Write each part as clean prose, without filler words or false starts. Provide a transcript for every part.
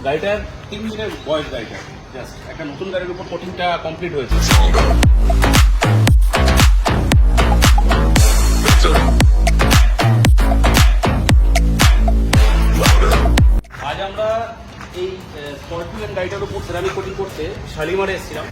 গাড়িটার 3 দিনের বয়স গাড়িটা, জাস্ট একটা নতুন গাড়ির উপর কোটিংটা কমপ্লিট হয়েছে। আজ আমরা এই স্করপিওন গাড়িটার উপর সেরামিক কোটিং করতে শালিমারে এসেছিলাম।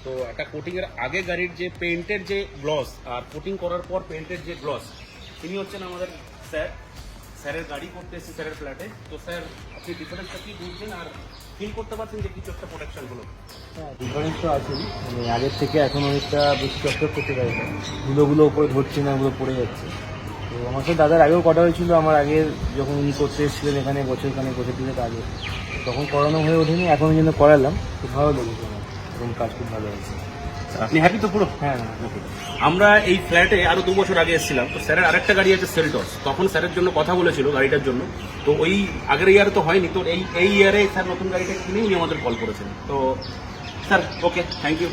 তো একটা কোটিং এর আগে গাড়ির যে পেইন্টের যে গ্লস আর কোটিং করার পর পেইন্টের যে গ্লস, তিনি হচ্ছেন আমাদের স্যার। স্যারের গাড়ি করতে এসেছে স্যারের ফ্ল্যাটে। তো স্যার, আপনি ডিফারেন্সটা কি বুঝছেন আর ফিল করতে পারছেন যে কিছু একটা প্রোটেকশন হলো? হ্যাঁ, ডিফারেন্স তো আছেই। মানে আগের থেকে এখন অনেকটা বেশি চকচক করতে পারি না, ধুলোগুলো উপরে ধরছে না, ওগুলো পড়ে যাচ্ছে। তো আমার সাথে দাদার আগেও করা হয়েছিল, আমার আগে যখন উনি করতে এসেছিলেন এখানে বছরখানেক আগে, তখন করানো হয়ে ওঠেনি, এখন ওই জন্য করালাম। খুব ভালো লেগেছে আমার, এবং কাজ খুব ভালো হয়েছে। আপনি হ্যাপি তো পুরো? হ্যাঁ, আমরা এই ফ্ল্যাটে আরো 2 বছর আগে এসেছিলাম। তো স্যারের আরেকটা গাড়ি আছে সেলটস, তখন স্যারের জন্য কথা বলেছিল গাড়িটার জন্য। তো ওই আগের ইয়ারে তো হয়নি, তো এই ইয়ারে স্যার নতুন গাড়িটা কিনে উনি আমাদের কল করেছেন। তো স্যার, ওকে, থ্যাংক ইউ।